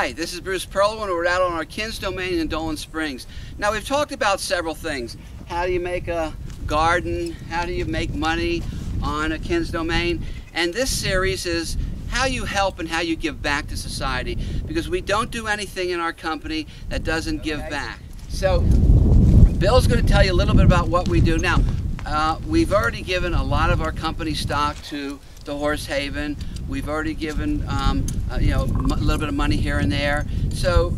Hi, this is Bruce Perlwin. We're out on our Kins domain in Dolan Springs. Now, we've talked about several things. How do you make a garden? How do you make money on a Kins domain? And this series is how you help and how you give back to society, because we don't do anything in our company that doesn't give back. So Bill's going to tell you a little bit about what we do. Now, we've already given a lot of our company stock to the Horse Haven. We've already given you know, a little bit of money here and there. So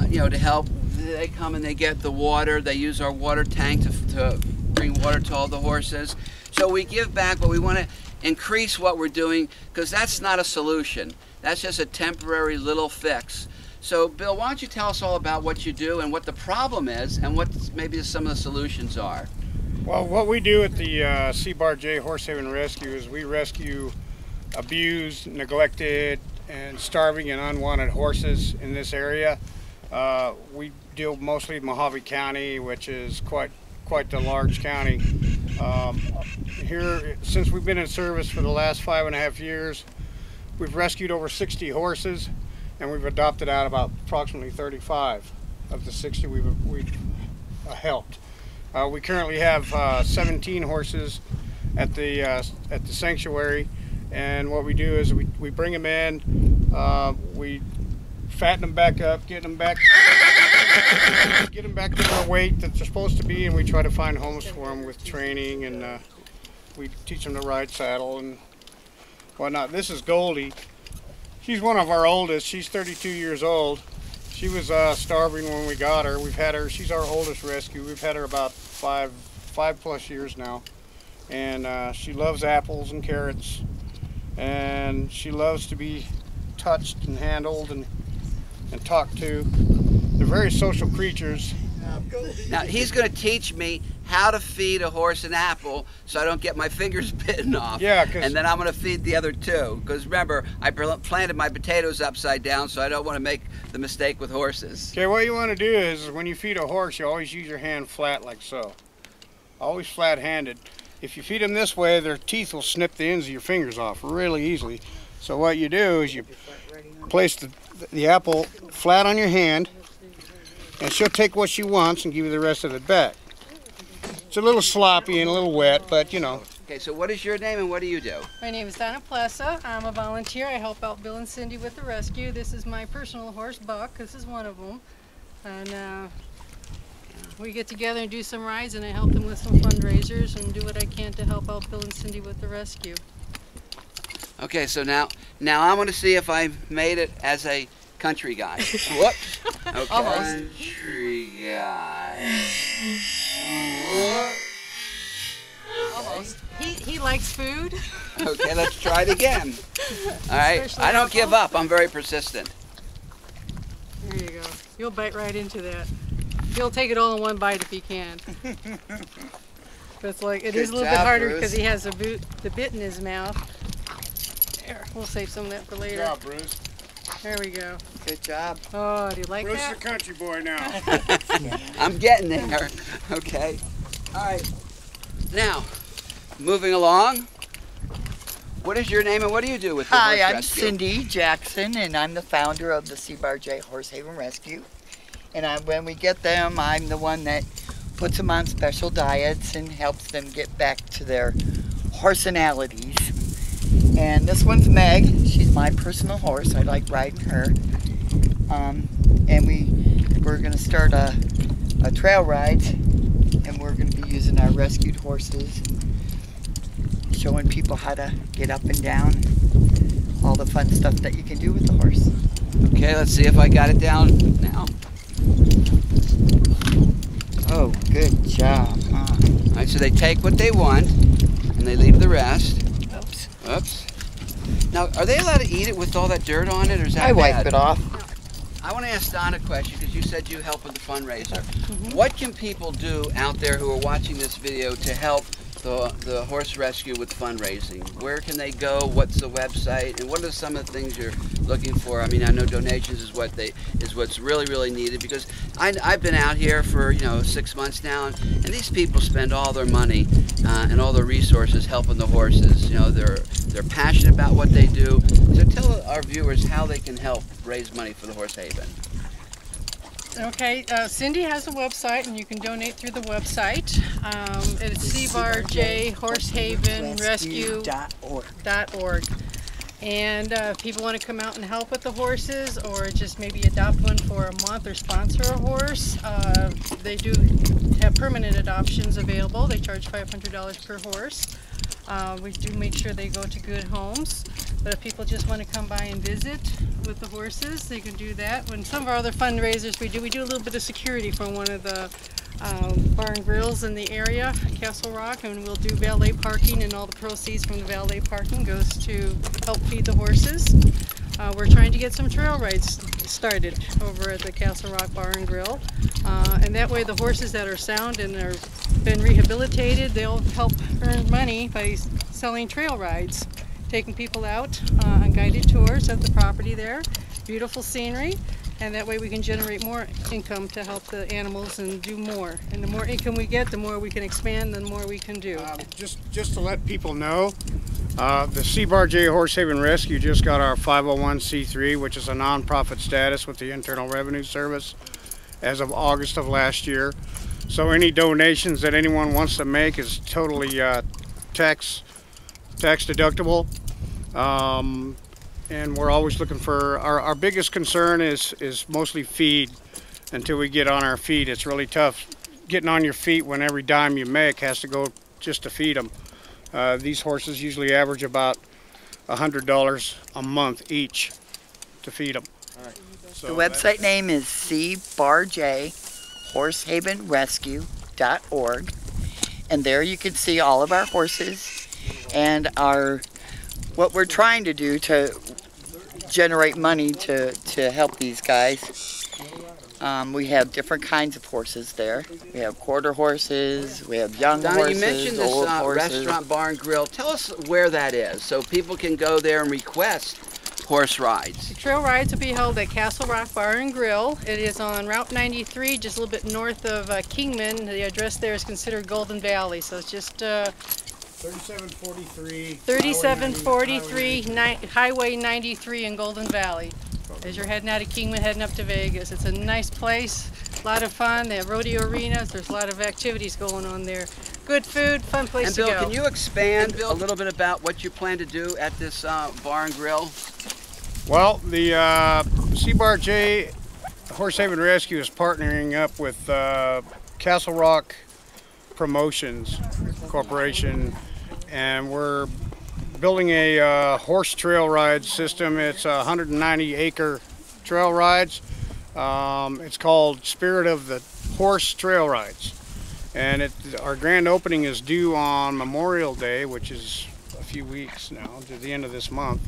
you know, to help, they come and they get the water. They use our water tank to bring water to all the horses. So we give back, but we want to increase what we're doing, because that's not a solution. That's just a temporary little fix. So Bill, why don't you tell us all about what you do and what the problem is and what maybe some of the solutions are. Well, what we do at the CBAR-J Horse Haven Rescue is we rescue abused, neglected, and starving and unwanted horses in this area. We deal mostly in Mojave County, which is quite the large county. Here, since we've been in service for the last 5.5 years, we've rescued over 60 horses, and we've adopted out about approximately 35 of the 60 we've helped. We currently have 17 horses at the sanctuary, and what we do is we bring them in, we fatten them back up, get them back to their weight that they're supposed to be, and we try to find homes for them with training, and we teach them to ride saddle and whatnot. This is Goldie. She's one of our oldest. She's 32 years old. She was starving when we got her. We've had her, she's our oldest rescue. We've had her about five plus years now. And she loves apples and carrots. And she loves to be touched and handled and talked to. They're very social creatures. Now he's going to teach me how to feed a horse an apple so I don't get my fingers bitten off. Yeah, and then I'm going to feed the other two, because remember, I planted my potatoes upside down, so I don't want to make the mistake with horses. Okay, what you want to do is when you feed a horse, you always use your hand flat like so. Always flat-handed. If you feed them this way, their teeth will snip the ends of your fingers off really easily. So what you do is you place the apple flat on your hand, and she'll take what she wants and give you the rest of it back. It's a little sloppy and a little wet, but you know. Okay, so what is your name and what do you do? My name is Donna Plessa. I'm a volunteer. I help out Bill and Cindy with the rescue. This is my personal horse, Buck. This is one of them. And we get together and do some rides, and I help them with some fundraisers and do what I can to help out Bill and Cindy with the rescue. Okay, so now I'm going to see if I made it as a country guy. Whoops. Okay. Almost. Country guy. Almost. He likes food. Okay, let's try it again. All right, Especially I don't apple. give up. I'm very persistent. There you go. You'll bite right into that. He'll take it all in one bite if he can. But it's like, it is a little bit harder because he has the bit in his mouth. There, we'll save some of that for later. Good job, Bruce. There we go. Good job. Oh, do you like Bruce that? is a country boy now. I'm getting there. Okay. All right. Now, moving along. What is your name and what do you do with the horse Hi, I'm rescue? Cindy Jackson, and I'm the founder of the CBAR-J Horse Haven Rescue. And when we get them, I'm the one that puts them on special diets and helps them get back to their horsenalities. And this one's Meg. She's my personal horse. I like riding her. And we're going to start a trail ride, and we're going to be using our rescued horses, and showing people how to get up and down, all the fun stuff that you can do with the horse. Okay, let's see if I got it down now. Oh, good job. All right, so they take what they want and they leave the rest. Oops. Oops. Now, are they allowed to eat it with all that dirt on it, or is that I wipe bad? it off. I want to ask Don a question, because you said you help with the fundraiser. What can people do out there who are watching this video to help the horse rescue with fundraising? Where can they go? What's the website? And what are some of the things you're looking for. I mean, I know donations is what's really needed, because I've been out here for 6 months now, and these people spend all their money and all their resources helping the horses. They're passionate about what they do. So tell our viewers how they can help raise money for the Horse Haven. Okay, Cindy has a website, and you can donate through the website. It's cbarjhorsehavenrescue.org. And if people want to come out and help with the horses, or just maybe adopt one for a month or sponsor a horse, they do have permanent adoptions available. They charge $500 per horse. We do make sure they go to good homes. But if people just want to come by and visit with the horses, they can do that. When some of our other fundraisers we do a little bit of security for one of the bar and grills in the area, Castle Rock, and we'll do valet parking, and all the proceeds from the valet parking goes to help feed the horses. We're trying to get some trail rides started over at the Castle Rock Bar and Grill, and that way the horses that are sound and are been rehabilitated, they'll help earn money by selling trail rides, taking people out on guided tours of the property there. Beautiful scenery, and that way we can generate more income to help the animals and do more. And the more income we get, the more we can expand, the more we can do. Just to let people know, the CBAR-J Horse Haven Rescue just got our 501c3, which is a nonprofit status with the Internal Revenue Service as of August of last year. So any donations that anyone wants to make is totally tax deductible. And we're always looking for, our biggest concern is mostly feed. Until we get on our feet, it's really tough getting on your feet when every dime you make has to go just to feed them. These horses usually average about $100 a month each to feed them. All right. So the website name is cbarjhorsehavenrescue.org, and there you can see all of our horses and what we're trying to do to generate money to help these guys. We have different kinds of horses there. We have quarter horses, we have young Donna, horses, you mentioned this old horses. restaurant, bar and grill. Tell us where that is so people can go there and request horse rides. The trail rides will be held at Castle Rock Bar and Grill. It is on Route 93, just a little bit north of Kingman. The address there is considered Golden Valley, so it's just 3743 Highway 93 in Golden Valley. As you're heading out of Kingman, heading up to Vegas. It's a nice place, a lot of fun. They have rodeo arenas. There's a lot of activities going on there. Good food, fun place And to Bill, go. can you expand a little bit about what you plan to do at this bar and grill? Well, the CBAR-J Horse Haven Rescue is partnering up with Castle Rock Promotions Corporation, and we're building a horse trail ride system. It's 190-acre trail rides. It's called Spirit of the Horse Trail Rides, and our grand opening is due on Memorial Day, which is a few weeks now, to the end of this month.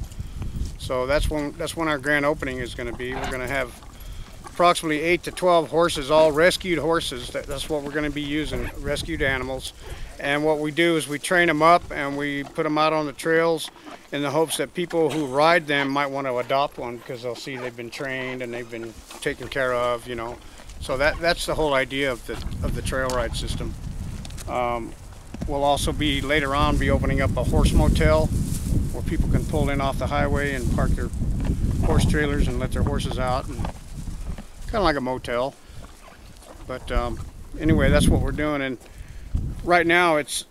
So that's when our grand opening is going to be. We're going to have approximately 8 to 12 horses, all rescued horses. That's what we're going to be using, rescued animals. And what we do is we train them up and we put them out on the trails in the hopes that people who ride them might want to adopt one, because they'll see they've been trained and they've been taken care of, you know. So that's the whole idea of the trail ride system. We'll also be later on opening up a horse motel where people can pull in off the highway and park their horse trailers and let their horses out, and kind of like a motel. But anyway, that's what we're doing, and right now it's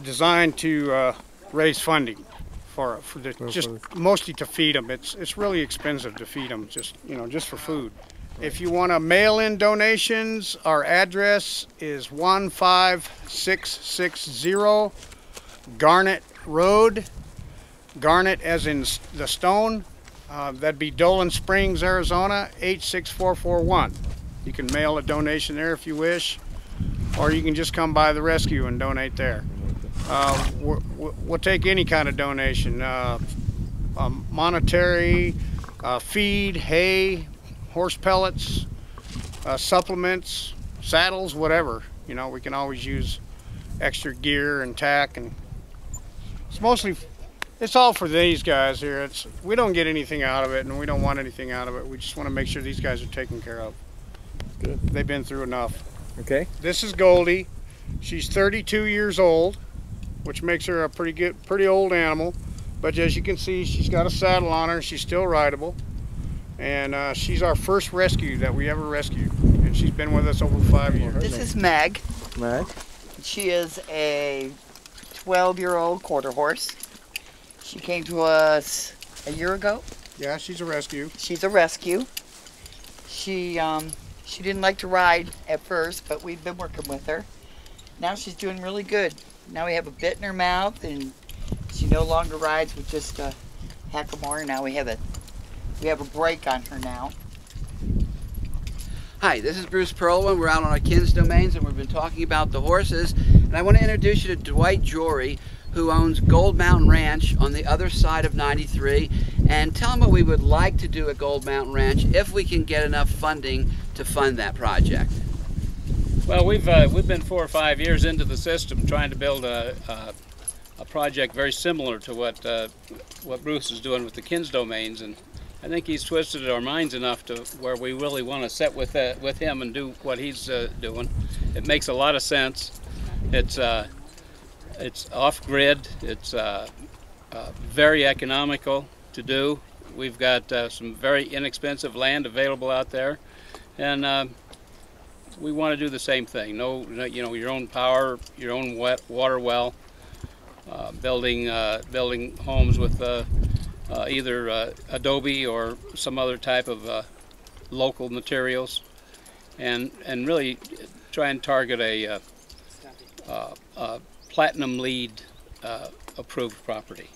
designed to raise funding for just mostly to feed them. It's really expensive to feed them, just for food. If you want to mail in donations, our address is 15660 Garnet Road. Garnet as in the stone. That'd be Dolan Springs, Arizona, 86441. You can mail a donation there if you wish, or you can just come by the rescue and donate there. We'll take any kind of donation, monetary, feed, hay, horse pellets, supplements, saddles, whatever. You know, we can always use extra gear and tack, and it's mostly It's all for these guys here. We don't get anything out of it, and we don't want anything out of it. We just want to make sure these guys are taken care of. Good. They've been through enough. Okay. This is Goldie. She's 32 years old, which makes her a pretty old animal. But as you can see, she's got a saddle on her. She's still rideable. And she's our first rescue that we ever rescued. And she's been with us over 5 years. This is Meg. Meg. She is a 12-year-old quarter horse. She came to us a year ago. Yeah, she's a rescue. She's a rescue. She didn't like to ride at first, but we've been working with her. Now she's doing really good. Now we have a bit in her mouth, and she no longer rides with just a hackamore. Now we have a brake on her now. Hi, this is Bruce Perlwin. We're out on our Kins domains and we've been talking about the horses. And I want to introduce you to Dwight Jory, who owns Gold Mountain Ranch on the other side of 93, and tell him what we would like to do at Gold Mountain Ranch if we can get enough funding to fund that project. Well, we've been 4 or 5 years into the system trying to build a project very similar to what Bruce is doing with the Kins domains, and I think he's twisted our minds enough to where we really want to sit with him and do what he's doing. It makes a lot of sense. It's off-grid. It's very economical to do. We've got some very inexpensive land available out there, and we want to do the same thing. Your own power, your own water well, building homes with either adobe or some other type of local materials, and really try and target a platinum LEED approved property.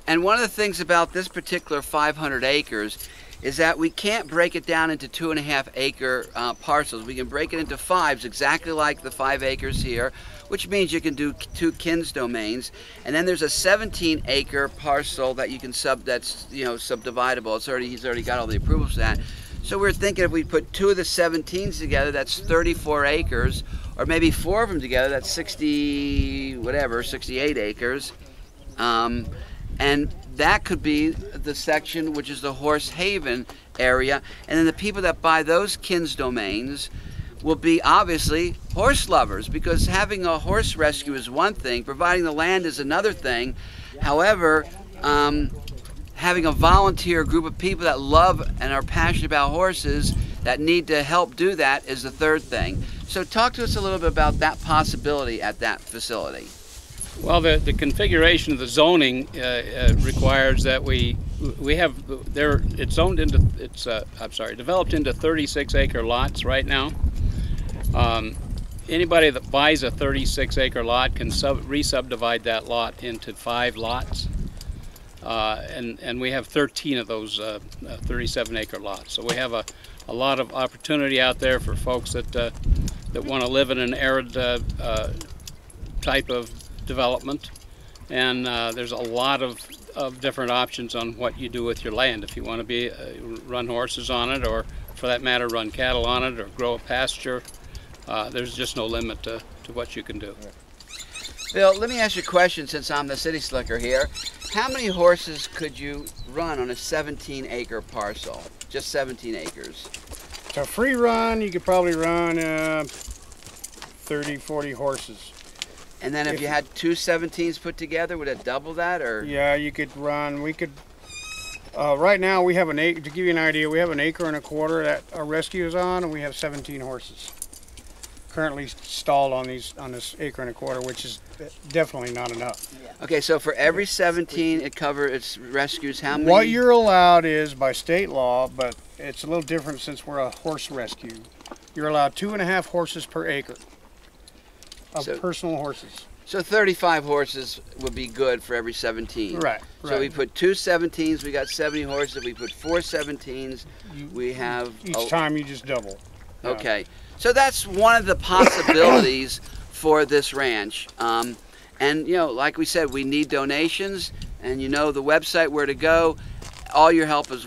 And one of the things about this particular 500 acres is that we can't break it down into 2.5 acre parcels. We can break it into 5s, exactly like the 5 acres here, which means you can do 2 Kins domains. And then there's a 17 acre parcel that you can that's subdividable. He's already got all the approvals for that. So we're thinking if we put 2 of the 17s together, that's 34 acres, or maybe 4 of them together, that's 68 acres. And that could be the section which is the Horse Haven area. And then the people that buy those Kins domains will be obviously horse lovers, because having a horse rescue is one thing, providing the land is another thing. However, having a volunteer group of people that love and are passionate about horses that need to help do that is the third thing. So talk to us a little bit about that possibility at that facility. Well, the configuration of the zoning requires that we have it's zoned into developed into 36 acre lots right now. Anybody that buys a 36 acre lot can re-subdivide that lot into 5 lots, and we have 13 of those 37 acre lots. So we have a lot of opportunity out there for folks that want to live in an arid type of development, and there's a lot of different options on what you do with your land. If you want to run horses on it, or for that matter run cattle on it, or grow a pasture, there's just no limit to what you can do. Bill, let me ask you a question since I'm the city slicker here. How many horses could you run on a 17 acre parcel? Just 17 acres. To free run, you could probably run 30, 40 horses. And then if you had 2 17s put together, would it double that, or? Yeah, you could run. We could. Right now, we have an acre. To give you an idea, we have an acre and a quarter that our rescue is on, and we have 17 horses currently stalled on this acre and a quarter, which is definitely not enough. Okay, so for every 17, it rescues how many? What you're allowed is by state law, but it's a little different since we're a horse rescue. You're allowed 2.5 horses per acre. Of personal horses. So 35 horses would be good for every 17. Right. So we put 2 17s, we got 70 horses. If we put 4 17s, we have... Each time you just double. Yeah. Okay. So that's one of the possibilities for this ranch. And, like we said, we need donations, and the website where to go. all your help is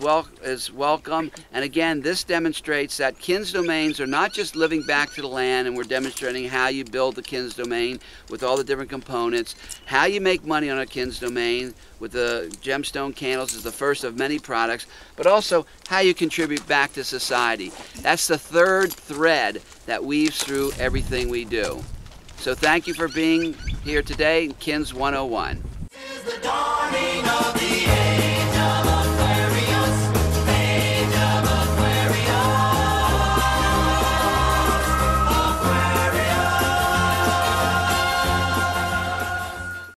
welcome. And again, this demonstrates that Kins domains are not just living back to the land, and we're demonstrating how you build the Kins domain with all the different components, how you make money on a Kins domain with the gemstone candles is the first of many products, but also how you contribute back to society. That's the third thread that weaves through everything we do. So thank you for being here today, Kins 101. Is the dawning of the age.